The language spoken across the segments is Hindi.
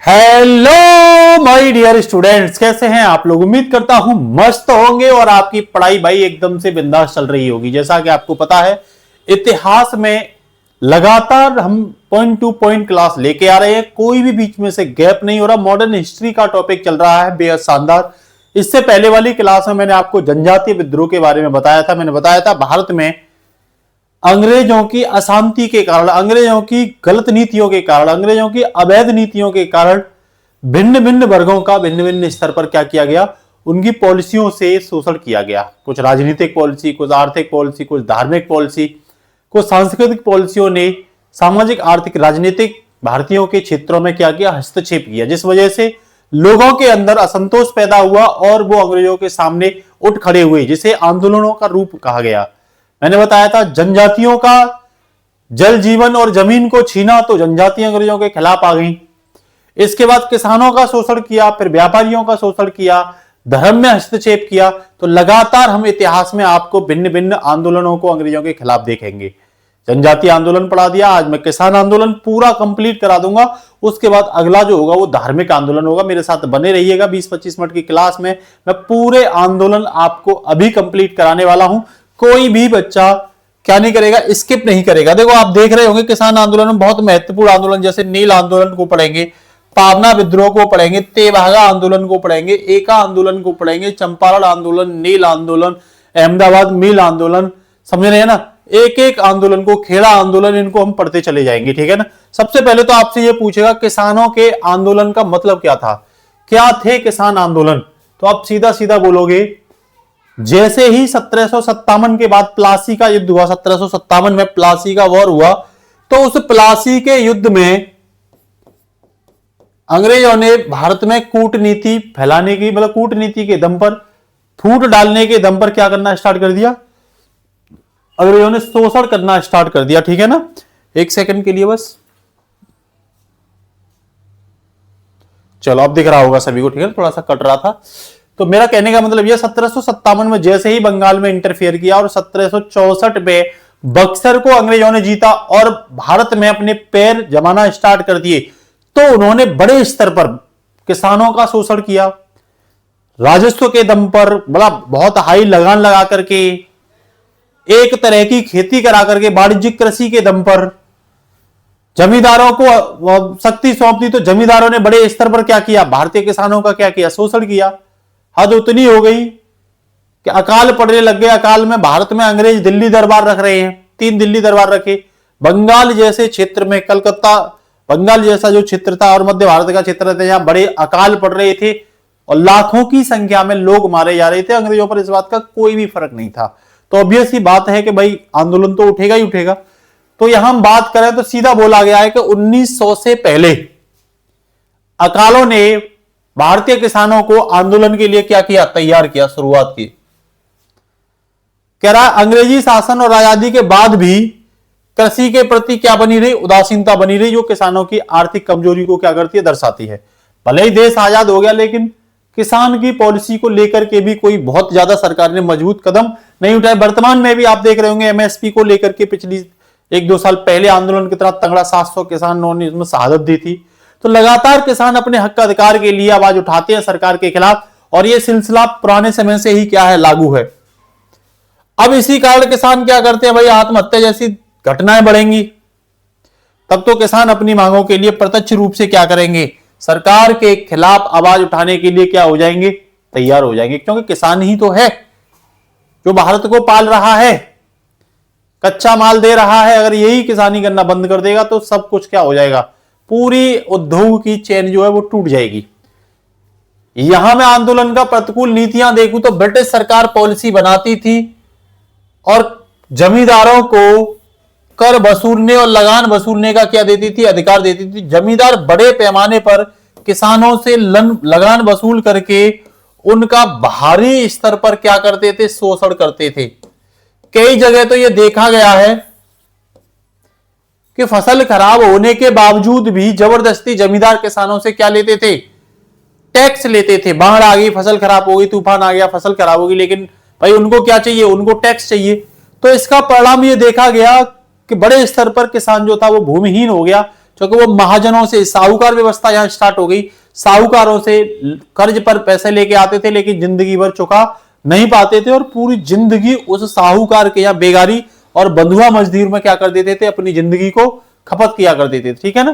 हेलो माय डियर स्टूडेंट्स, कैसे हैं आप लोग। उम्मीद करता हूं मस्त होंगे और आपकी पढ़ाई भाई एकदम से बिंदास चल रही होगी। जैसा कि आपको पता है, इतिहास में लगातार हम पॉइंट टू पॉइंट क्लास लेके आ रहे हैं, कोई भी बीच में से गैप नहीं हो रहा। मॉडर्न हिस्ट्री का टॉपिक चल रहा है बेहद शानदार। इससे पहले वाली क्लास में मैंने आपको जनजातीय विद्रोह के बारे में बताया था। मैंने बताया था भारत में अंग्रेजों की अशांति के कारण, अंग्रेजों की गलत नीतियों के कारण, अंग्रेजों की अवैध नीतियों के कारण भिन्न भिन्न वर्गों का भिन्न भिन्न स्तर पर क्या किया गया, उनकी पॉलिसियों से शोषण किया गया। कुछ राजनीतिक पॉलिसी, कुछ आर्थिक पॉलिसी, कुछ धार्मिक पॉलिसी, कुछ सांस्कृतिक पॉलिसियों ने सामाजिक, आर्थिक, राजनीतिक भारतीयों के क्षेत्रों में क्या किया, हस्तक्षेप किया, जिस वजह से लोगों के अंदर असंतोष पैदा हुआ और वो अंग्रेजों के सामने उठ खड़े हुए, जिसे आंदोलनों का रूप कहा गया। मैंने बताया था जनजातियों का जल जीवन और जमीन को छीना तो जनजाति अंग्रेजों के खिलाफ आ गई। इसके बाद किसानों का शोषण किया, फिर व्यापारियों का शोषण किया, धर्म में हस्तक्षेप किया। तो लगातार हम इतिहास में आपको भिन्न भिन्न आंदोलनों को अंग्रेजों के खिलाफ देखेंगे। जनजातीय आंदोलन पढ़ा दिया, आज मैं किसान आंदोलन पूरा कंप्लीट करा दूंगा। उसके बाद अगला जो होगा वो धार्मिक आंदोलन होगा। मेरे साथ बने रहिएगा 20-25 मिनट की क्लास में। मैं पूरे आंदोलन आपको अभी कंप्लीट कराने वाला हूं। कोई भी बच्चा क्या नहीं करेगा, स्किप नहीं करेगा। देखो, आप देख रहे होंगे किसान आंदोलन में बहुत महत्वपूर्ण आंदोलन, जैसे नील आंदोलन को पढ़ेंगे, पावना विद्रोह को पढ़ेंगे, तेभागा आंदोलन को पढ़ेंगे, एका आंदोलन को पढ़ेंगे, चंपारण आंदोलन, नील आंदोलन, अहमदाबाद मिल आंदोलन, समझ रहे हैं ना। एक एक आंदोलन को, खेड़ा आंदोलन, इनको हम पढ़ते चले जाएंगे, ठीक है ना। सबसे पहले तो आपसे ये पूछेगा किसानों के आंदोलन का मतलब क्या था, क्या थे किसान आंदोलन। तो आप सीधा सीधा बोलोगे, जैसे ही 1757 के बाद प्लासी का युद्ध हुआ, 1757 में प्लासी का वॉर हुआ, तो उस प्लासी के युद्ध में अंग्रेजों ने भारत में कूटनीति फैलाने की, मतलब कूटनीति के दम पर, फूट डालने के दम पर क्या करना स्टार्ट कर दिया, अंग्रेजों ने शोषण करना स्टार्ट कर दिया, ठीक है ना। एक सेकंड के लिए बस, चलो अब दिख रहा होगा सभी को, ठीक है, थोड़ा सा कट रहा था। तो मेरा कहने का मतलब यह, 1757 में जैसे ही बंगाल में इंटरफेयर किया और 1764 में बक्सर को अंग्रेजों ने जीता और भारत में अपने पैर जमाना स्टार्ट कर दिए, तो उन्होंने बड़े स्तर पर किसानों का शोषण किया। राजस्व के दम पर बड़ा बहुत हाई लगान लगा करके, एक तरह की खेती करा करके, वाणिज्यिक कृषि के दम पर जमींदारों को शक्ति सौंप दी। तो जमींदारों ने बड़े स्तर पर क्या किया, भारतीय किसानों का क्या किया, शोषण किया। हद उतनी हो गई कि अकाल पड़ने लग गए। अकाल में भारत में अंग्रेज दिल्ली दरबार रख रहे हैं, 3 दिल्ली दरबार रखे। बंगाल जैसे क्षेत्र में, कलकत्ता, बंगाल जैसा जो क्षेत्र था और मध्य भारत का क्षेत्र था, जहां बड़े अकाल पड़ रहे थे और लाखों की संख्या में लोग मारे जा रहे थे। अंग्रेजों पर इस बात का कोई भी फर्क नहीं था। तो ऑब्वियस ही बात है कि भाई आंदोलन तो उठेगा ही उठेगा। तो यहां हम बात करें तो सीधा बोला गया है कि 1900 से पहले अकालों ने भारतीय किसानों को आंदोलन के लिए क्या किया, तैयार किया, शुरुआत की। कह रहा अंग्रेजी शासन और आजादी के बाद भी कृषि के प्रति क्या बनी रही, उदासीनता बनी रही, जो किसानों की आर्थिक कमजोरी को क्या करती है, दर्शाती है। भले ही देश आजाद हो गया, लेकिन किसान की पॉलिसी को लेकर के भी कोई बहुत ज्यादा सरकार ने मजबूत कदम नहीं उठाए। वर्तमान में भी आप देख रहे होंगे एमएसपी को लेकर के पिछली 1-2 साल पहले आंदोलन कितना तगड़ा, 700 किसानों ने इसमें शहादत दी थी। तो लगातार किसान अपने हक अधिकार के लिए आवाज उठाते हैं सरकार के खिलाफ, और यह सिलसिला पुराने समय से ही क्या है, लागू है। अब इसी कारण किसान क्या करते हैं भाई, आत्महत्या जैसी घटनाएं बढ़ेंगी, तब तो किसान अपनी मांगों के लिए प्रत्यक्ष रूप से क्या करेंगे, सरकार के खिलाफ आवाज उठाने के लिए क्या हो जाएंगे, तैयार हो जाएंगे। क्योंकि किसान ही तो है जो भारत को पाल रहा है, कच्चा माल दे रहा है। अगर यही किसानी करना बंद कर देगा तो सब कुछ क्या हो जाएगा, पूरी उद्योग की चेन जो है वो टूट जाएगी। यहां मैं आंदोलन का प्रतिकूल नीतियां देखूं तो ब्रिटिश सरकार पॉलिसी बनाती थी और जमींदारों को कर वसूलने और लगान वसूलने का क्या देती थी, अधिकार देती थी। जमींदार बड़े पैमाने पर किसानों से लगान वसूल करके उनका भारी स्तर पर क्या करते थे, शोषण करते थे। कई जगह तो यह देखा गया है कि फसल खराब होने के बावजूद भी जबरदस्ती जमींदार किसानों से क्या लेते थे, टैक्स लेते थे। बाढ़ आ गई, फसल खराब हो गई, तूफान आ गया, फसल खराब होगी, लेकिन भाई उनको क्या चाहिए, उनको टैक्स चाहिए। तो इसका परिणाम यह देखा गया कि बड़े स्तर पर किसान जो था वो भूमिहीन हो गया। क्योंकि वो महाजनों से साहूकार व्यवस्था यहां स्टार्ट हो गई। साहूकारों से कर्ज पर पैसे लेके आते थे, लेकिन जिंदगी भर चुका नहीं पाते थे और पूरी जिंदगी उस साहूकार के या बेगारी और बंधुआ मजदूर में क्या कर देते थे, अपनी जिंदगी को खपत किया कर देते थे। ठीक है ना।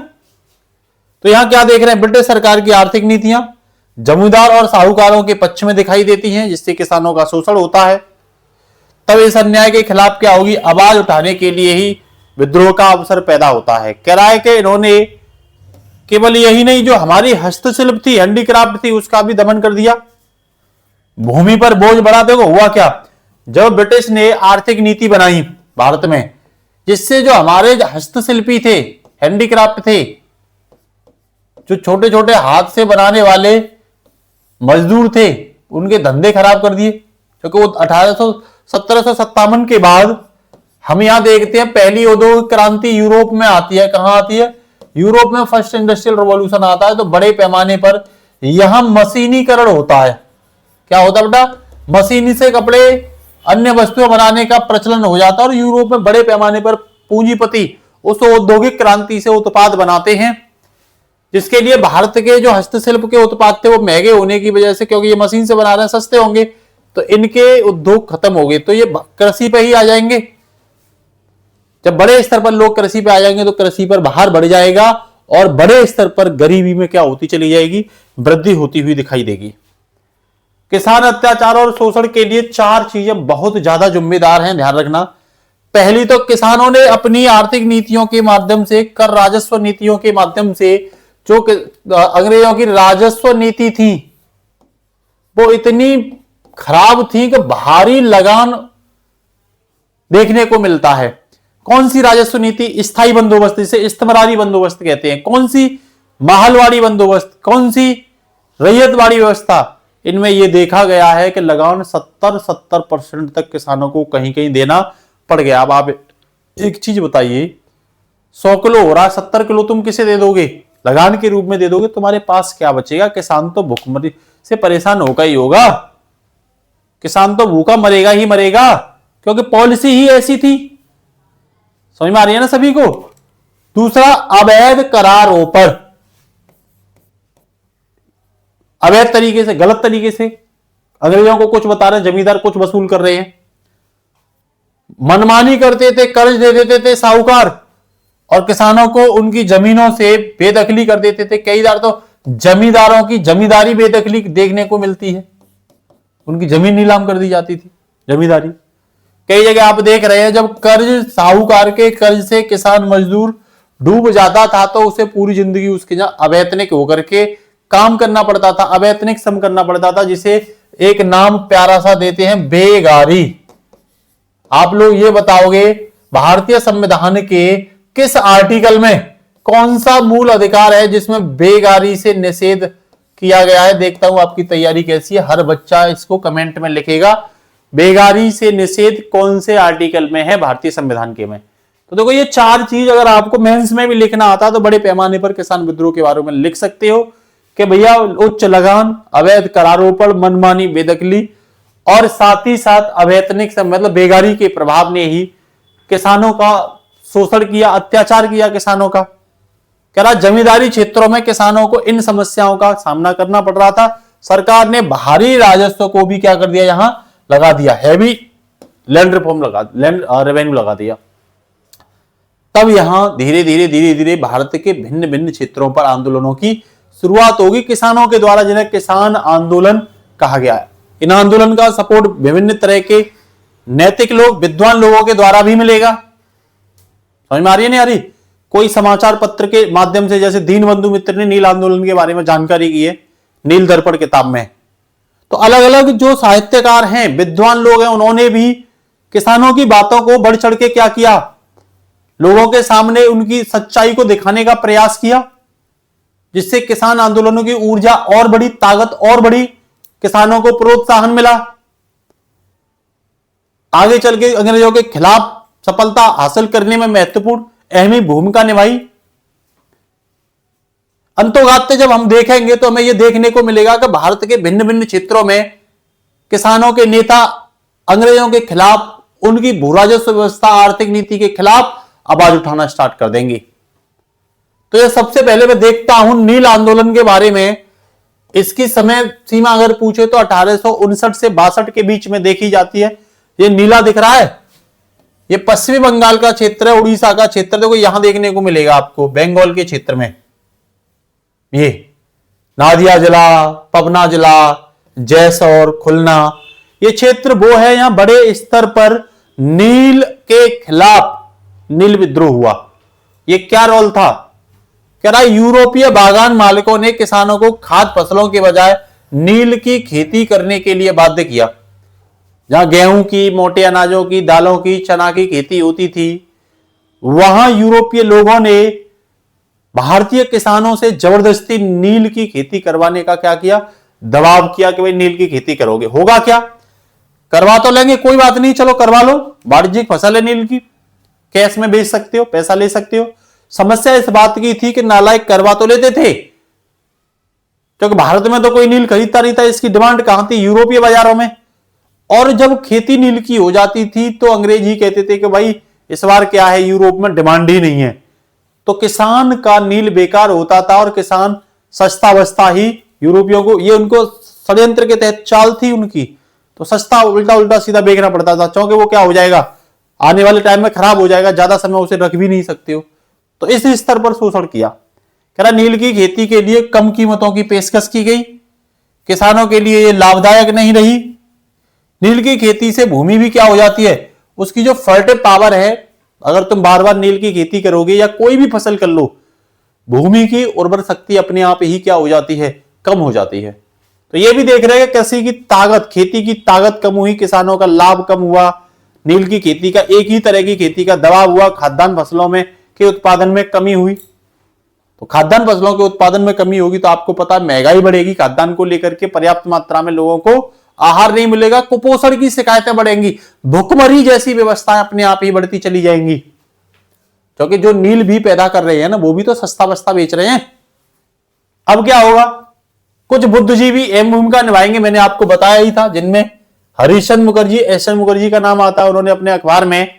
तो यहां क्या देख रहे हैं, ब्रिटिश सरकार की आर्थिक नीतियां जमींदार और साहूकारों के पक्ष में दिखाई देती हैं, जिससे किसानों का शोषण होता है। तब इस अन्याय के खिलाफ क्या होगी, आवाज उठाने के लिए ही विद्रोह का अवसर पैदा होता है। किराए के इन्होंने केवल यही नहीं, जो हमारी हस्तशिल्प थी, हैंडीक्राफ्ट थी, उसका भी दमन कर दिया। भूमि पर बोझ बढ़ा। देखो हुआ क्या, जब ब्रिटिश ने आर्थिक नीति बनाई भारत में, जिससे जो हमारे हस्तशिल्पी थे, हैंडीक्राफ्ट थे, जो छोटे छोटे हाथ से बनाने वाले मजदूर थे, उनके धंधे खराब कर दिए। क्योंकि वो 1757 के बाद हम यहां देखते हैं पहली औद्योगिक क्रांति यूरोप में आती है। कहां आती है, यूरोप में फर्स्ट इंडस्ट्रियल रिवॉल्यूशन आता है। तो बड़े पैमाने पर यहां मशीनीकरण होता है। क्या होता है बेटा, मशीनी से कपड़े अन्य वस्तुएं बनाने का प्रचलन हो जाता है और यूरोप में बड़े पैमाने पर पूंजीपति उस औद्योगिक क्रांति से उत्पाद बनाते हैं, जिसके लिए भारत के जो हस्तशिल्प के उत्पाद थे वो महंगे होने की वजह से, क्योंकि ये मशीन से बना रहे हैं, सस्ते होंगे, तो इनके उद्योग खत्म हो गए। तो ये कृषि पे ही आ जाएंगे। जब बड़े स्तर पर लोग कृषि पे आ जाएंगे तो कृषि पर भार बढ़ जाएगा और बड़े स्तर पर गरीबी में क्या होती चली जाएगी, वृद्धि होती हुई दिखाई देगी। किसान अत्याचार और शोषण के लिए 4 चीजें बहुत ज्यादा जिम्मेदार हैं, ध्यान रखना। पहली तो किसानों ने अपनी आर्थिक नीतियों के माध्यम से, कर राजस्व नीतियों के माध्यम से, जो अंग्रेजों की राजस्व नीति थी वो इतनी खराब थी कि भारी लगान देखने को मिलता है। कौन सी राजस्व नीति, स्थायी बंदोबस्त, जिसे इस्तेमरारी बंदोबस्त कहते हैं, कौन सी महलवाड़ी बंदोबस्त, कौन सी रैयतवाड़ी व्यवस्था, इनमें यह देखा गया है कि लगान 70% तक किसानों को कहीं कहीं देना पड़ गया। अब आप एक चीज बताइए, 100 किलो हो रहा, 70 किलो तुम किसे दे दोगे, लगान के रूप में दे दोगे, तुम्हारे पास क्या बचेगा। किसान तो भूखमरी से परेशान होगा ही होगा, किसान तो भूखा मरेगा ही मरेगा, क्योंकि पॉलिसी ही ऐसी थी। समझ में आ रही है ना सभी को। दूसरा, अवैध करारों पर, अवैध तरीके से, गलत तरीके से अंग्रेजों को कुछ बता रहे हैं, जमींदार कुछ वसूल कर रहे हैं, मनमानी करते थे, कर्ज दे देते थे साहूकार और किसानों को उनकी जमीनों से बेदखली कर देते थे। कई बार तो जमींदारों की जमींदारी बेदखली देखने को मिलती है, उनकी जमीन नीलाम कर दी जाती थी, जमींदारी। कई जगह आप देख रहे हैं, जब कर्ज, साहूकार के कर्ज से किसान मजदूर डूब जाता था तो उसे पूरी जिंदगी उसके जहां अवैतनिक होकर के काम करना पड़ता था, अवैतनिक श्रम करना पड़ता था, जिसे एक नाम प्यारा सा देते हैं, बेगारी। आप लोग ये बताओगे भारतीय संविधान के किस आर्टिकल में कौन सा मूल अधिकार है जिसमें बेगारी से निषेध किया गया है। देखता हूं आपकी तैयारी कैसी है, हर बच्चा इसको कमेंट में लिखेगा, बेगारी से निषेध कौन से आर्टिकल में है भारतीय संविधान के में। तो देखो ये 4 चीज अगर आपको मेंस में भी लिखना आता तो बड़े पैमाने पर किसान विद्रोह के बारे में लिख सकते हो कि भैया उच्च लगान, अवैध करारों पर मनमानी, बेदखली और साथ ही साथ अवैतनिक मतलब बेगारी के प्रभाव ने ही किसानों का शोषण किया, अत्याचार किया किसानों का। कह रहा जमींदारी क्षेत्रों में किसानों को इन समस्याओं का सामना करना पड़ रहा था। सरकार ने बाहरी राजस्व को भी क्या कर दिया, यहां लगा दिया, हैवी लैंड रिफॉर्म लगा, लैंड रेवेन्यू लगा दिया। तब यहां धीरे धीरे भारत के भिन्न भिन्न क्षेत्रों पर आंदोलनों की शुरुआत होगी किसानों के द्वारा, जिन्हें किसान आंदोलन कहा गया है। इन आंदोलन का सपोर्ट विभिन्न तरह के नैतिक लोग, विद्वान लोगों के द्वारा भी मिलेगा। समझ में आ रही है नहीं आ रही। कोई समाचार पत्र के माध्यम से, जैसे दीनबंधु मित्र ने नील आंदोलन के बारे में जानकारी की है नील दर्पण किताब में, तो अलग अलग जो साहित्यकार हैं, विद्वान लोग हैं, उन्होंने भी किसानों की बातों को बढ़ चढ़ के क्या किया, लोगों के सामने उनकी सच्चाई को दिखाने का प्रयास किया, जिससे किसान आंदोलनों की ऊर्जा और बड़ी, ताकत और बड़ी, किसानों को प्रोत्साहन मिला, आगे चल के अंग्रेजों के खिलाफ सफलता हासिल करने में महत्वपूर्ण अहम भूमिका निभाई। अंतोगात्य जब हम देखेंगे तो हमें यह देखने को मिलेगा कि भारत के भिन्न भिन्न क्षेत्रों में किसानों के नेता अंग्रेजों के खिलाफ, उनकी भू राजस्व व्यवस्था, आर्थिक नीति के खिलाफ आवाज उठाना स्टार्ट कर देंगे। तो तो ये सबसे पहले मैं देखता हूं नील आंदोलन के बारे में। इसकी समय सीमा अगर पूछे तो 1859 से 62 के बीच में देखी जाती है। ये नीला दिख रहा है, ये पश्चिमी बंगाल का क्षेत्र है, उड़ीसा का क्षेत्र। देखो यहां देखने को मिलेगा आपको बंगाल के क्षेत्र में, ये नादिया जिला, पबना जिला, जैसौर, खुलना, ये क्षेत्र वो है यहां बड़े स्तर पर नील के खिलाफ नील विद्रोह हुआ। ये क्या रोल था? कह रहा यूरोपीय बागान मालिकों ने किसानों को खाद्य फसलों के बजाय नील की खेती करने के लिए बाध्य किया। जहां गेहूं की, मोटे अनाजों की, दालों की, चना की खेती होती थी, वहां यूरोपीय लोगों ने भारतीय किसानों से जबरदस्ती नील की खेती करवाने का क्या किया? दबाव किया कि भाई नील की खेती करोगे, होगा क्या? करवा तो लेंगे, कोई बात नहीं, चलो करवा लो, वाणिज्यिक फसल है नील की, कैश में बेच सकते हो, पैसा ले सकते हो। समस्या इस बात की थी कि नालायक करवा तो लेते थे, क्योंकि भारत में तो कोई नील खरीदता नहीं था, इसकी डिमांड कहां थी? यूरोपीय बाजारों में। और जब खेती नील की हो जाती थी तो अंग्रेज ही कहते थे कि भाई इस बार क्या है, यूरोप में डिमांड ही नहीं है, तो किसान का नील बेकार होता था और किसान सस्ता बस्ता ही यूरोपियों को, ये उनको षड्यंत्र के तहत चाल थी उनकी, तो सस्ता उल्टा उल्टा सीधा बेचना पड़ता था, क्योंकि वो क्या हो जाएगा, आने वाले टाइम में खराब हो जाएगा, ज्यादा समय उसे रख भी नहीं सकते हो। तो इस स्तर पर शोषण किया। कह रहा नील की खेती के लिए कम कीमतों की पेशकश की गई, किसानों के लिए ये लाभदायक नहीं रही। नील की खेती से भूमि भी क्या हो जाती है, उसकी जो फर्टिल पावर है, अगर तुम बार बार नील की खेती करोगे या कोई भी फसल कर लो, भूमि की उर्वर शक्ति अपने आप ही क्या हो जाती है, कम हो जाती है। तो ये भी देख रहे हैं कृषि की ताकत, खेती की ताकत कम हुई, किसानों का लाभ कम हुआ, नील की खेती का, एक ही तरह की खेती का दबाव हुआ, खाद्यान्न फसलों में के उत्पादन में कमी हुई। तो खाद्यान्न फसलों के उत्पादन में कमी होगी तो आपको पता महंगाई बढ़ेगी, खाद्यान्न को लेकर के पर्याप्त मात्रा में लोगों को आहार नहीं मिलेगा, कुपोषण की शिकायतें बढ़ेंगी, भुखमरी जैसी व्यवस्थाएं अपने आप ही बढ़ती चली जाएंगी, क्योंकि जो नील भी पैदा कर रहे हैं ना, वो भी तो सस्ता बस्ता बेच रहे हैं। अब क्या होगा, कुछ बुद्धिजीवी अहम भूमिका निभाएंगे, मैंने आपको बताया ही था, जिनमें हरिश्चंद्र मुखर्जी, एस एन मुखर्जी का नाम आता है। उन्होंने अपने अखबार में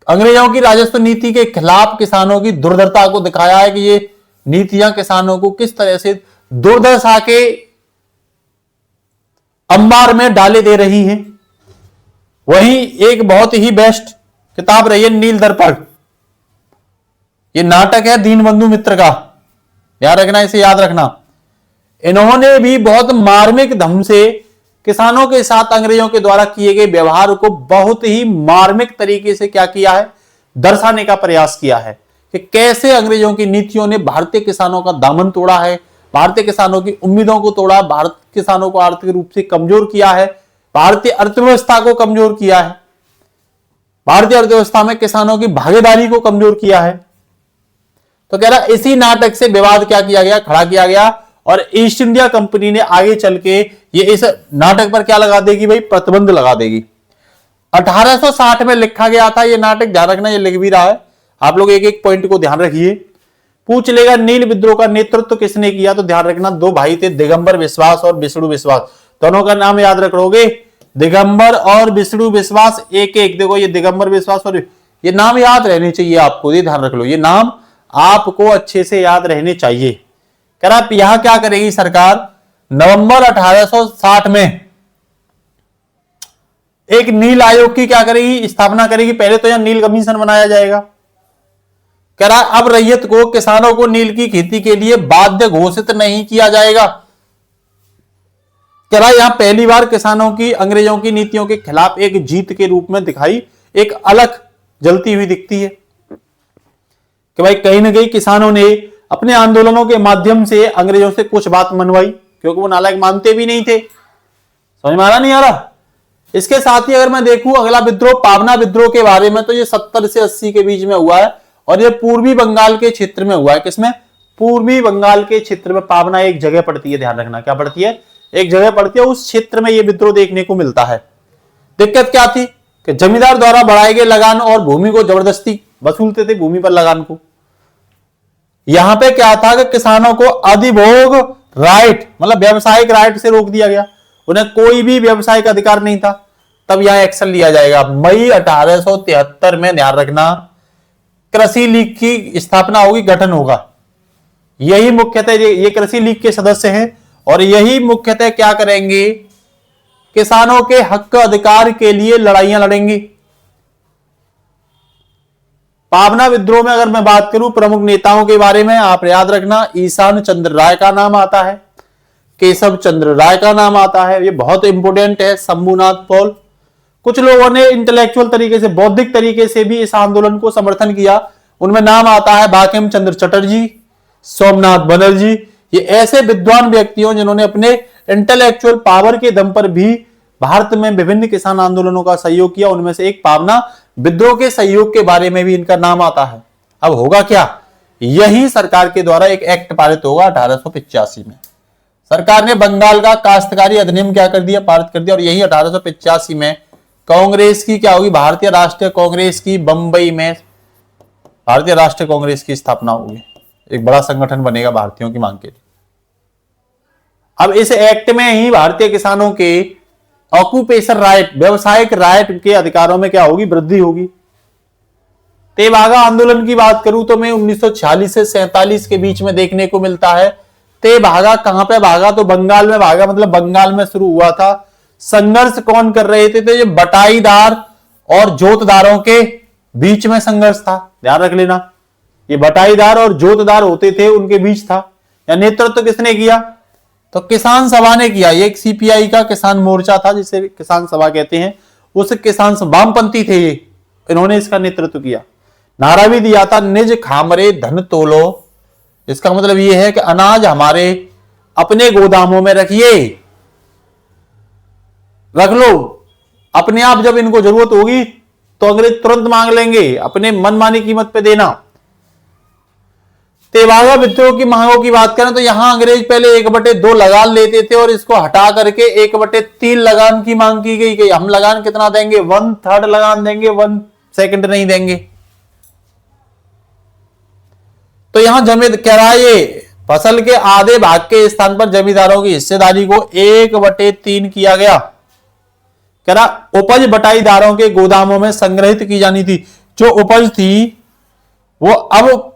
अंग्रेजों की राजस्व नीति के खिलाफ किसानों की दुर्दशा को दिखाया है कि ये नीतियां किसानों को किस तरह से दुर्दशा के अंबार में डाले दे रही हैं। वहीं एक बहुत ही बेस्ट किताब रही है नील दर्पण, ये नाटक है दीनबंधु मित्र का, याद रखना, इसे याद रखना। इन्होंने भी बहुत मार्मिक ढंग से किसानों के साथ अंग्रेजों के द्वारा किए गए व्यवहार को बहुत ही मार्मिक तरीके से क्या किया है, दर्शाने का प्रयास किया है कि कैसे अंग्रेजों की नीतियों ने भारतीय किसानों का दामन तोड़ा है, भारतीय किसानों की उम्मीदों को तोड़ा, भारत किसानों को आर्थिक रूप से कमजोर किया है, भारतीय अर्थव्यवस्था को कमजोर किया है, भारतीय अर्थव्यवस्था में किसानों की भागीदारी को कमजोर किया है। तो कह रहा इसी नाटक से विवाद क्या किया गया, खड़ा किया गया, और ईस्ट इंडिया कंपनी ने आगे चल के ये इस नाटक पर क्या लगा देगी भाई, प्रतिबंध लगा देगी। 1860 में लिखा गया था ये नाटक, ध्यान रखना, ये लिख भी रहा है, आप लोग एक एक पॉइंट को ध्यान रखिए। पूछ लेगा नील विद्रोह का नेतृत्व किसने किया, तो ध्यान रखना दो भाई थे, दिगंबर विश्वास और विष्णु विश्वास, दोनों का नाम याद रख लोगे, दिगंबर और विष्णु विश्वास। एक एक देखो, ये दिगंबर विश्वास और ये नाम याद रहने चाहिए आपको, ये ध्यान रख लो, ये नाम आपको अच्छे से याद रहने चाहिए। कह रहा यहां क्या करेगी सरकार, नवंबर 1860 में एक नील आयोग की क्या करेगी, स्थापना करेगी। पहले तो यहां नील कमीशन बनाया जाएगा। कह रहा अब रैयत को, किसानों को नील की खेती के लिए बाध्य घोषित नहीं किया जाएगा। कह रहा यहां पहली बार किसानों की अंग्रेजों की नीतियों के खिलाफ एक जीत के रूप में दिखाई, एक अलग जलती हुई दिखती है कि भाई कहीं ना कहीं किसानों ने अपने आंदोलनों के माध्यम से अंग्रेजों से कुछ बात मनवाई, क्योंकि वो नालायक मानते भी नहीं थे। समझ में आ रहा नहीं आ रहा। इसके साथ ही अगर मैं देखूं अगला विद्रोह, पावना विद्रोह के बारे में, तो ये 70 से 80 के बीच में हुआ है और ये पूर्वी बंगाल के क्षेत्र में हुआ है। किसमें, पूर्वी बंगाल के क्षेत्र में पावना एक जगह पड़ती है, ध्यान रखना, क्या पड़ती है, एक जगह पड़ती है, उस क्षेत्र में ये विद्रोह देखने को मिलता है। दिक्कत क्या थी कि जमींदार द्वारा बढ़ाए गए लगान और भूमि को जबरदस्ती वसूलते थे, भूमि पर लगान को। यहां पे क्या था कि किसानों को अधिभोग राइट, मतलब व्यवसायिक राइट से रोक दिया गया, उन्हें कोई भी व्यवसायिक अधिकार नहीं था। तब यहां एक्शन लिया जाएगा मई 1873 में, ध्यान रखना, कृषि लीग की स्थापना होगी, गठन होगा। यही मुख्यतः ये कृषि लीग के सदस्य हैं और यही मुख्यतः क्या करेंगे, किसानों के हक अधिकार के लिए लड़ाइयां लड़ेंगी। पावना विद्रोह में अगर मैं बात करूं प्रमुख नेताओं के बारे में, आप याद रखना ईशान चंद्र राय का नाम आता है, केशव चंद्र राय का नाम आता है, ये बहुत इंपोर्टेंट है, शंभुनाथ पॉल। कुछ लोगों ने इंटेलेक्चुअल तरीके से, बौद्धिक तरीके से भी इस आंदोलन को समर्थन किया, उनमें नाम आता है बांकिम चंद्र चटर्जी, सोमनाथ बनर्जी। ये ऐसे विद्वान व्यक्तियों जिन्होंने अपने इंटेलेक्चुअल पावर के दम पर भी भारत में विभिन्न किसान आंदोलनों का सहयोग किया। उनमें से एक पावना विद्रोह के सहयोग के बारे में भी इनका नाम आता है। अब होगा क्या, यही सरकार के द्वारा एक एक्ट पारित होगा 1885 में। सरकार ने बंगाल का काश्तकारी अधिनियम क्या कर दिया, पारित कर दिया, और यही 1885 में कांग्रेस की क्या होगी, भारतीय राष्ट्रीय कांग्रेस की बंबई में भारतीय राष्ट्रीय कांग्रेस की स्थापना होगी। एक बड़ा संगठन बनेगा भारतीयों की मांग के लिए। अब इस एक्ट में ही भारतीय किसानों के ऑक्यूपेशन राइट, व्यवसायिक राइट के अधिकारों में क्या होगी, वृद्धि होगी। तेभागा आंदोलन की बात करूं तो मैं 1946 से 47 के बीच में देखने को मिलता है। तेभागा कहां पे भागा, तो बंगाल में भागा, मतलब बंगाल में शुरू हुआ था। संघर्ष कौन कर रहे थे, तो ये बटाईदार और जोतदारों के बीच में संघर्ष था, ध्यान रख लेना। ये बटाईदार और जोतदार होते थे, उनके बीच था। या नेतृत्व किसने किया, तो किसान सभा ने किया। ये एक सीपीआई का किसान मोर्चा था, जिसे किसान सभा कहते हैं। उस किसान वामपंथी थे ये, इन्होंने इसका नेतृत्व किया। नारा भी दिया था, निज खामरे धन तोलो। इसका मतलब यह है कि अनाज हमारे अपने गोदामों में रखिए, रख लो, अपने आप जब इनको जरूरत होगी तो अंग्रेज तुरंत मांग लेंगे, अपने मनमानी कीमत पे देना। तेभागा विद्रोह की मांगों की बात करें तो यहां अंग्रेज पहले 1/2 लगान लेते थे और इसको हटा करके 1/3 लगान की मांग की गई कि हम लगान कितना देंगे, 1/3 लगान देंगे, 1/2 नहीं देंगे। तो यहां किराए फसल के आधे भाग के स्थान पर जमींदारों की हिस्सेदारी को 1/3 किया गया। करा उपज बटाईदारों के गोदामों में संग्रहित की जानी थी। जो उपज थी वो अब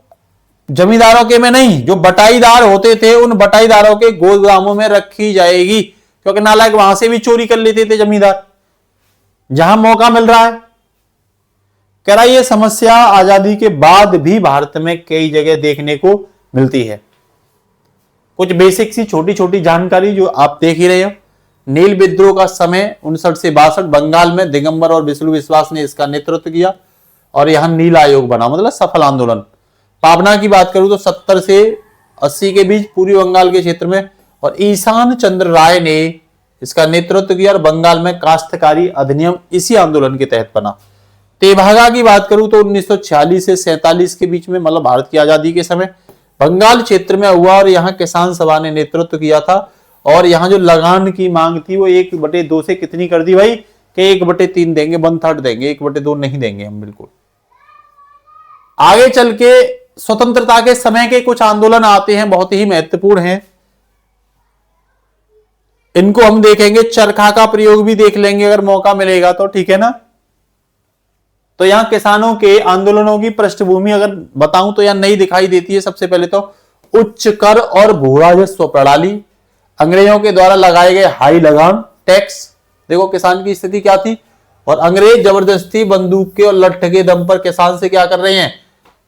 जमींदारों के में नहीं, जो बटाईदार होते थे उन बटाईदारों के गोदामों में रखी जाएगी, क्योंकि नालायक वहां से भी चोरी कर लेते थे जमींदार, जहां मौका मिल रहा है। कह रहा ये समस्या आजादी के बाद भी भारत में कई जगह देखने को मिलती है। कुछ बेसिक सी छोटी छोटी जानकारी जो आप देख ही रहे हो। नील विद्रोह का समय 59 से 62 बंगाल में दिगंबर और विष्णु विश्वास ने इसका नेतृत्व किया और यहां नील आयोग बना, मतलब सफल आंदोलन। पावना की बात करूं तो 70 से 80 के बीच पूर्वी बंगाल के क्षेत्र में, और ईशान चंद्र राय ने इसका नेतृत्व किया और बंगाल में काश्तकारी अधिनियम इसी आंदोलन के तहत बना। तेभागा की बात करूं तो 1946 से 47 के बीच में, मतलब भारत की आजादी के समय बंगाल क्षेत्र में हुआ और यहां किसान सभा ने नेतृत्व किया था। और यहां जो लगान की मांग थी वो 1/2 से कितनी कर दी भाई, कि 1/3 देंगे, 1/3 देंगे, 1/2 नहीं देंगे हम बिल्कुल। आगे चल के स्वतंत्रता के समय के कुछ आंदोलन आते हैं, बहुत ही महत्वपूर्ण हैं, इनको हम देखेंगे। चरखा का प्रयोग भी देख लेंगे अगर मौका मिलेगा तो, ठीक है ना। तो यहां किसानों के आंदोलनों की पृष्ठभूमि अगर बताऊं तो यहां नहीं दिखाई देती है। सबसे पहले तो उच्च कर और भू राजस्व प्रणाली, अंग्रेजों के द्वारा लगाए गए हाई लगान टैक्स। देखो किसान की स्थिति क्या थी, और अंग्रेज जबरदस्ती बंदूक के और लठ के दम पर किसान से क्या कर रहे हैं,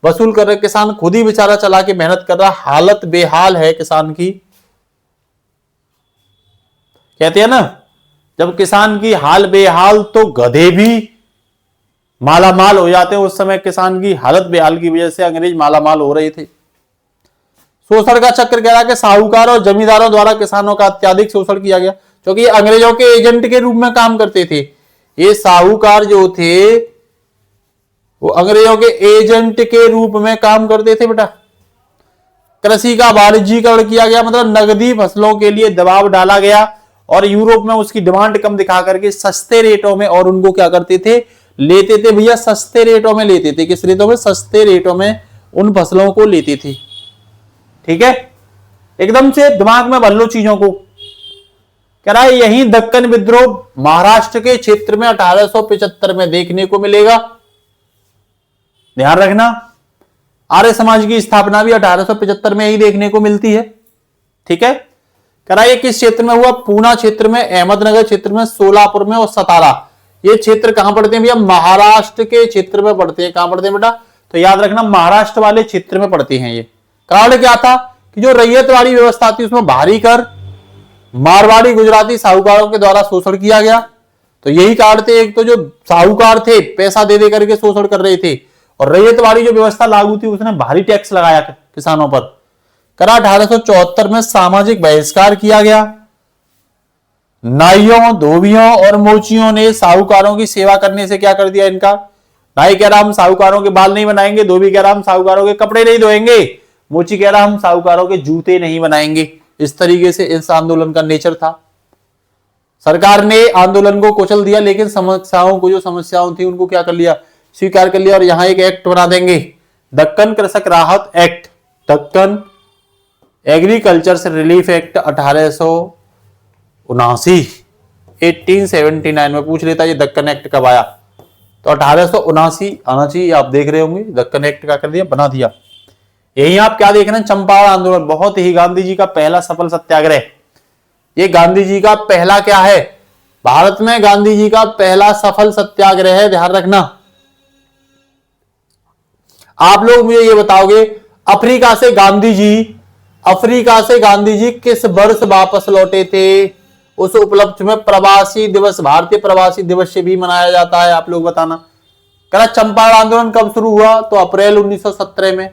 वसूल कर रहे। किसान खुद ही बेचारा चला के मेहनत कर रहा, हालत बेहाल है किसान की। कहते हैं ना, जब किसान की हाल बेहाल तो गधे भी मालामाल हो जाते हैं। उस समय किसान की हालत बेहाल की वजह से अंग्रेज मालामाल हो रहे थे। शोषण का चक्र कह रहा है कि साहूकार और जमींदारों द्वारा किसानों का अत्यधिक शोषण किया गया, क्योंकि ये अंग्रेजों के एजेंट के रूप में काम करते थे। ये साहूकार जो थे वो अंग्रेजों के एजेंट के रूप में काम करते थे बेटा। कृषि का वाणिज्यीकरण किया गया, मतलब नगदी फसलों के लिए दबाव डाला गया और यूरोप में उसकी डिमांड कम दिखा करके सस्ते रेटों में, और उनको क्या करते थे, लेते थे भैया, सस्ते रेटों में लेते थे। किस रेटों में, सस्ते रेटों में उन फसलों को लेते थे। ठीक है, एकदम से दिमाग में भर लो चीजों को। कह रहा है यही दक्कन विद्रोह महाराष्ट्र के क्षेत्र में 1875 में देखने को मिलेगा, ध्यान रखना। आर्य समाज की स्थापना भी 1875 में ही देखने को मिलती है। ठीक है, कराइए किस क्षेत्र में हुआ? पूना क्षेत्र में, अहमदनगर क्षेत्र में, सोलापुर में और सतारा। ये क्षेत्र कहां पड़ते हैं भैया? महाराष्ट्र के क्षेत्र में पड़ते हैं। कहां पड़ते हैं बेटा? तो याद रखना महाराष्ट्र वाले क्षेत्र में पड़ते हैं ये। कारण क्या था कि जो रैयतवाड़ी व्यवस्था थी उसमें भारी कर मारवाड़ी गुजराती साहूकारों के द्वारा शोषण किया गया। तो यही कारण थे, एक तो जो साहूकार थे पैसा दे दे करके शोषण कर रहे थे, और रैयतवाड़ी जो व्यवस्था लागू थी उसने भारी टैक्स लगाया किसानों पर। करा 1874 में सामाजिक बहिष्कार किया गया। नाइयों, धोबियों और मोचियों ने साहूकारों की सेवा करने से क्या कर दिया इनका? नाई कह रहा हम साहूकारों के बाल नहीं बनाएंगे, धोबी कह रहा हम साहूकारों के कपड़े नहीं धोएंगे, मोची कह रहा हम साहूकारों के जूते नहीं बनाएंगे। इस तरीके से इस आंदोलन का नेचर था। सरकार ने आंदोलन को कुचल दिया, लेकिन समस्याओं को, जो समस्याओं थी उनको क्या कर लिया? स्वीकार कर लिया। और यहां एक एक्ट बना देंगे, दक्कन कृषक राहत act, Deccan agriculture relief act 1879 में पूछ लेता ये दक्कन एक्ट कब आया? तो 1879 आना चाहिए। आप देख रहे होंगे दक्कन एक्ट का कर दिया, बना दिया। यही आप क्या देख रहे हैं? चंपारण आंदोलन, बहुत ही गांधी जी का पहला सफल सत्याग्रह। ये गांधी जी का पहला क्या है? भारत में गांधी जी का पहला सफल सत्याग्रह है, ध्यान रखना। आप लोग मुझे ये बताओगे, अफ्रीका से गांधी जी किस वर्ष वापस लौटे थे? उस उपलक्ष्य में प्रवासी दिवस, भारतीय प्रवासी दिवस से भी मनाया जाता है। आप लोग बताना। कह चंपारण आंदोलन कब शुरू हुआ? तो अप्रैल 1917 में।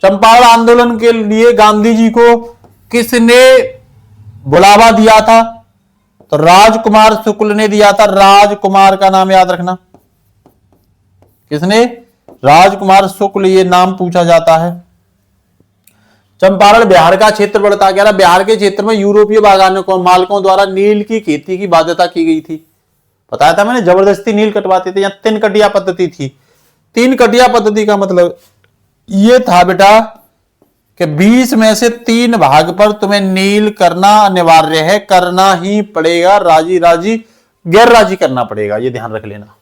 चंपारण आंदोलन के लिए गांधी जी को किसने बुलावा दिया था? तो राजकुमार शुक्ल ने दिया था। राजकुमार का नाम याद रखना। किसने? राजकुमार शुक्ल, ये नाम पूछा जाता है। चंपारण बिहार का क्षेत्र पड़ता है। बिहार के क्षेत्र में यूरोपीय बागानों को मालिकों द्वारा नील की खेती की बाध्यता की गई थी। बताया था मैंने, जबरदस्ती नील कटवाते थे। यहां 3 कटिया पद्धति थी। 3 कटिया पद्धति का मतलब ये था बेटा कि 20 में से 3 भाग पर तुम्हें नील करना अनिवार्य है, करना ही पड़ेगा। राजी राजी गैर राजी करना पड़ेगा, ये ध्यान रख लेना।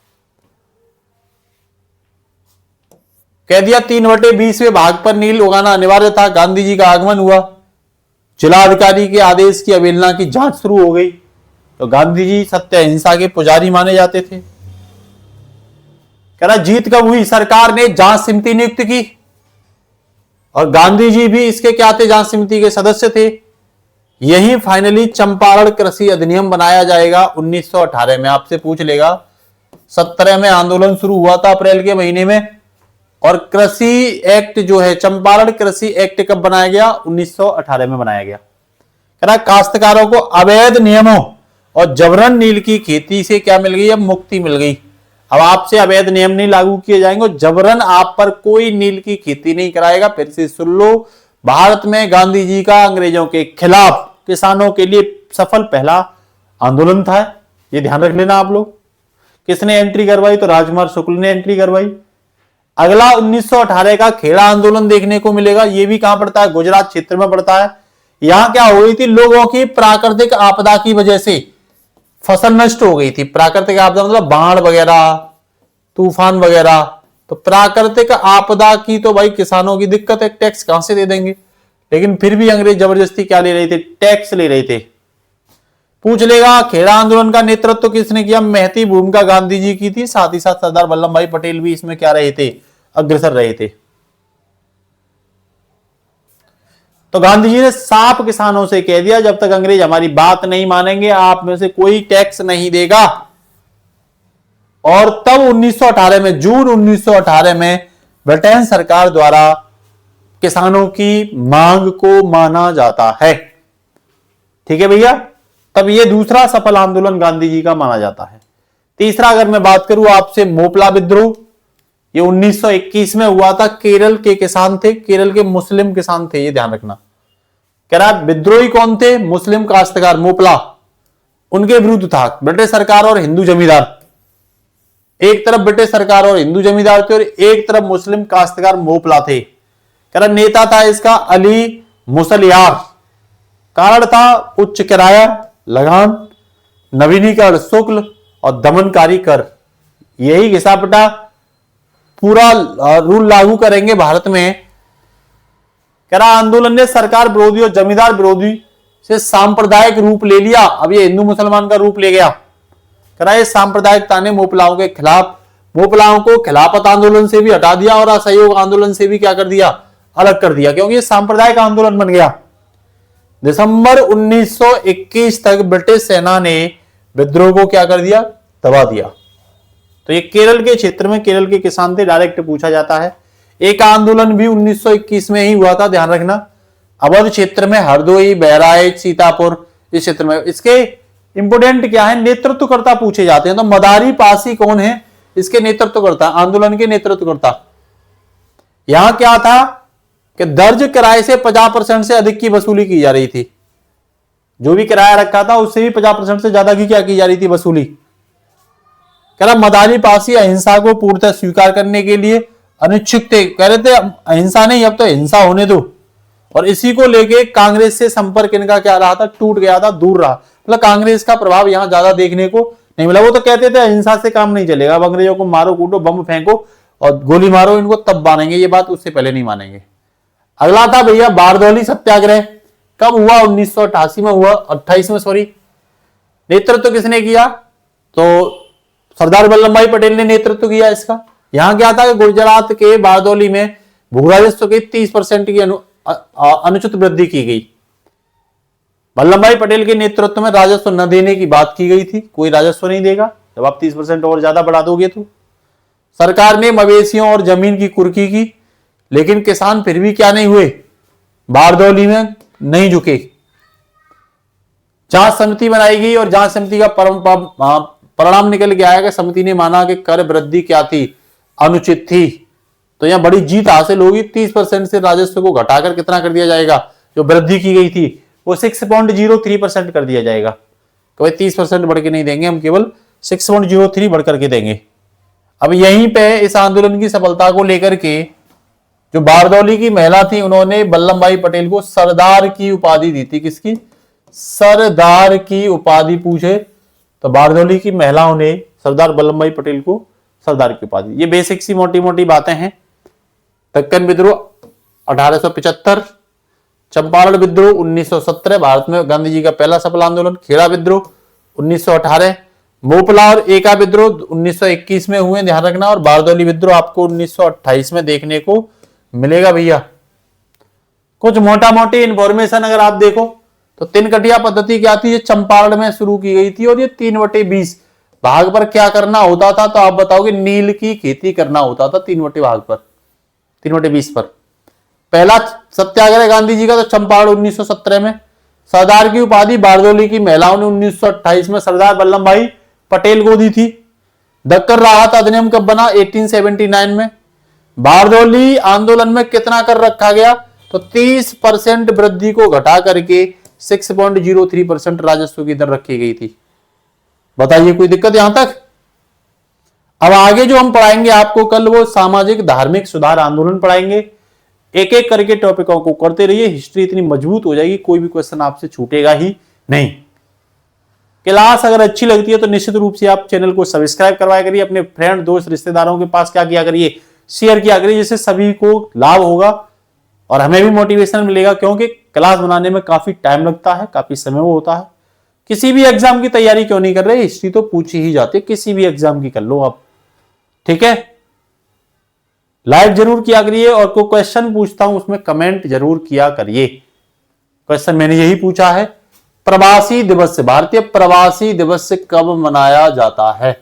कह दिया 3/20 भाग पर नील उगाना अनिवार्य था। गांधी जी का आगमन हुआ, जिलाधिकारी के आदेश की अवहेलना की जांच शुरू हो गई। तो गांधी जी सत्य अहिंसा के पुजारी माने जाते थे। कह रहा जीत कब हुई? सरकार ने जांच समिति नियुक्त की और गांधी जी भी इसके क्या थे? जांच समिति के सदस्य थे। यही फाइनली चंपारण कृषि अधिनियम बनाया जाएगा 1918 में। आपसे पूछ लेगा 17 में आंदोलन शुरू हुआ था अप्रैल के महीने में, और कृषि एक्ट जो है चंपारण कृषि एक्ट कब बनाया गया? 1918 में बनाया गया। कह रहा काश्तकारों को अवैध नियमों और जबरन नील की खेती से क्या मिल गई? अब मुक्ति मिल गई। अब आपसे अवैध नियम नहीं लागू किए जाएंगे, जबरन आप पर कोई नील की खेती नहीं कराएगा। फिर से सुन लो, भारत में गांधी जी का अंग्रेजों के खिलाफ किसानों के लिए सफल पहला आंदोलन था। ये ध्यान रख लेना आप लोग। किसने एंट्री करवाई? तो राजकुमार शुक्ल ने एंट्री करवाई। अगला 1918 का खेड़ा आंदोलन देखने को मिलेगा। ये भी कहां पड़ता है? गुजरात क्षेत्र में पड़ता है। यहां क्या हो गई थी? लोगों की प्राकृतिक आपदा की वजह से फसल नष्ट हो गई थी। प्राकृतिक आपदा मतलब बाढ़ वगैरह, तूफान वगैरह। तो प्राकृतिक आपदा की तो भाई किसानों की दिक्कत है, टैक्स कहां से दे देंगे? लेकिन फिर भी अंग्रेज जबरदस्ती क्या ले रहे थे? टैक्स ले रहे थे। पूछ लेगा खेड़ा आंदोलन का नेतृत्व किसने किया? महती भूमिका गांधी जी की थी, साथ ही साथ सरदार वल्लभ भाई पटेल भी इसमें क्या रहे थे? अग्रसर रहे थे। तो गांधी जी ने साफ किसानों से कह दिया जब तक अंग्रेज हमारी बात नहीं मानेंगे आप में से कोई टैक्स नहीं देगा। और तब 1918 में, जून 1918 में ब्रिटेन सरकार द्वारा किसानों की मांग को माना जाता है। ठीक है भैया, तब ये दूसरा सफल आंदोलन गांधी जी का माना जाता है। तीसरा अगर मैं बात करूं आपसे, मोपला विद्रोह, ये 1921 में हुआ था। केरल के किसान थे, केरल के मुस्लिम किसान थे, ये ध्यान रखना। कह रहा विद्रोही कौन थे? मुस्लिम काश्तकार, मोपला। उनके विरुद्ध था ब्रिटिश सरकार और हिंदू जमींदार। एक तरफ ब्रिटिश सरकार और हिंदू जमींदार थे और एक तरफ मुस्लिम काश्तकार मोपला थे। कह रहा नेता था इसका अली मुसलियार। कारण था उच्च किराया, लगान, नवीनीकरण शुल्क और दमनकारी कर। यही घिसापटा पूरा रूल लागू करेंगे भारत में। कह रहा आंदोलन ने सरकार विरोधी और जमींदार विरोधी से सांप्रदायिक रूप ले लिया, अब ये हिंदू मुसलमान का रूप ले गया। कह रहा है सांप्रदायिकता ने मोपलाओं के खिलाफ, मोपलाओं को खिलाफत आंदोलन से भी हटा दिया और असहयोग आंदोलन से भी क्या कर दिया, अलग कर दिया, क्योंकि ये सांप्रदायिक आंदोलन बन गया। दिसंबर 1921 तक ब्रिटिश सेना ने विद्रोह को क्या कर दिया, दबा दिया। तो ये केरल के क्षेत्र में केरल के किसान थे, डायरेक्ट पूछा जाता है। एक आंदोलन भी 1921 में ही हुआ था, ध्यान रखना, अवध क्षेत्र में, हरदोई, बहराइच, सीतापुर, इस क्षेत्र में। इसके इंपोर्टेंट क्या है, नेतृत्वकर्ता पूछे जाते हैं। तो मदारी पासी कौन है, इसके नेतृत्वकर्ता, आंदोलन के नेतृत्वकर्ता। यहां क्या था कि दर्ज किराए से 50% से अधिक की वसूली की जा रही थी। जो भी किराया रखा था उससे भी 50% से ज्यादा की क्या की जा रही थी, वसूली। कह रहा मदारी पासी अहिंसा को पूर्णतः स्वीकार करने के लिए अनिच्छुक थे। कह रहे थे अहिंसा नहीं, अब तो हिंसा होने दो। और इसी को लेके कांग्रेस से संपर्क इनका क्या रहा था, टूट गया था, दूर रहा। मतलब कांग्रेस का प्रभाव यहां ज्यादा देखने को नहीं मिला। वो तो कहते थे अहिंसा से काम नहीं चलेगा, अब अंग्रेजों को मारो कूटो, बम फेंको और गोली मारो, इनको तब मानेंगे, ये बात उससे पहले नहीं मानेंगे। अगला था भैया बारदौली सत्याग्रह। कब हुआ, 1988 में हुआ, 28 में सॉरी। नेतृत्व किसने किया, तो सरदार वल्लभ भाई पटेल ने नेतृत्व किया इसका। यहां क्या था कि गुजरात के बारदौली में भू राजस्व के 30% की अनुचित वृद्धि की गई। वल्लभ भाई पटेल के नेतृत्व में राजस्व न देने की बात की गई थी, कोई राजस्व नहीं देगा जब आप 30% और ज्यादा बढ़ा दोगे तो। सरकार ने मवेशियों और जमीन की कुर्की की, लेकिन किसान फिर भी क्या नहीं हुए, बारदौली में नहीं झुके। जांच समिति बनाई गई और जांच समिति का परिणाम निकल के आया कि समिति ने माना कि कर वृद्धि क्या थी, अनुचित थी। तो यहां बड़ी जीत हासिल होगी। 30% से राजस्व को घटाकर कितना कर दिया जाएगा, जो वृद्धि की गई थी वो 6.03% कर दिया जाएगा। तो 30% बढ़ के नहीं देंगे हम, केवल 6.03 बढ़ करके देंगे। अब यहीं पे इस आंदोलन की सफलता को लेकर के जो बारदौली की महिला थी, उन्होंने वल्लभ भाई पटेल को सरदार की उपाधि दी थी। किसकी, सरदार की उपाधि पूछे तो बारदौली की महिलाओं ने सरदार वल्लभ भाई पटेल को सरदार की उपाधि। ये बेसिक सी मोटी मोटी बातें हैं। दक्कन विद्रोह 1875, चंपारण विद्रोह 1917, भारत में गांधी जी का पहला सफल आंदोलन। खेड़ा विद्रोह 1918, मोपला और एका विद्रोह 1921 में हुए, ध्यान रखना। और बारदौली विद्रोह आपको 1928 में देखने को मिलेगा भैया। कुछ मोटा मोटी इंफॉर्मेशन अगर आप देखो तो 3 कटिया पद्धति क्या थी, ये चंपारण में शुरू की गई थी। और ये 3/20 भाग पर क्या करना होता था, तो आप बताओगे नील की खेती करना होता था 3 भाग पर, 3/20 पर। पहला सत्याग्रह गांधी जी का तो चंपारण 1917 में। सरदार की उपाधि बारदौली की महिलाओं ने 1928 में सरदार वल्लभ भाई पटेल को दी थी। दक्कन राहत अधिनियम कब बना, 1879 में। बारदौली आंदोलन में कितना कर रखा गया, तो 30% वृद्धि को घटा करके 6.03% राजस्व की दर रखी गई थी। बताइए कोई दिक्कत यहां तक। अब आगे जो हम पढ़ाएंगे आपको कल, वो सामाजिक धार्मिक सुधार आंदोलन पढ़ाएंगे। एक एक करके टॉपिकों को करते रहिए, हिस्ट्री इतनी मजबूत हो जाएगी, कोई भी क्वेश्चन आपसे छूटेगा ही नहीं। क्लास अगर अच्छी लगती है तो निश्चित रूप से आप चैनल को सब्सक्राइब करवाया करिए, अपने फ्रेंड दोस्त रिश्तेदारों के पास क्या किया करिए, शेयर किया करिए, जिससे सभी को लाभ होगा और हमें भी मोटिवेशन मिलेगा। क्योंकि क्लास बनाने में काफी टाइम लगता है, काफी समय वो होता है। किसी भी एग्जाम की तैयारी क्यों नहीं कर रहे, हिस्ट्री तो पूछी ही जाती है, किसी भी एग्जाम की कर लो आप, ठीक है। लाइक जरूर किया करिए और कोई क्वेश्चन पूछता हूं उसमें कमेंट जरूर किया करिए। क्वेश्चन मैंने यही पूछा है, प्रवासी दिवस, भारतीय प्रवासी दिवस कब मनाया जाता है,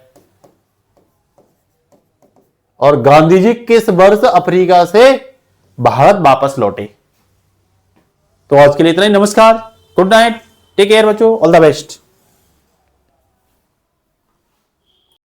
और गांधी जी किस वर्ष अफ्रीका से भारत वापस लौटे। तो आज के लिए इतना ही, नमस्कार, गुड नाइट, टेक केयर बच्चों, ऑल द बेस्ट।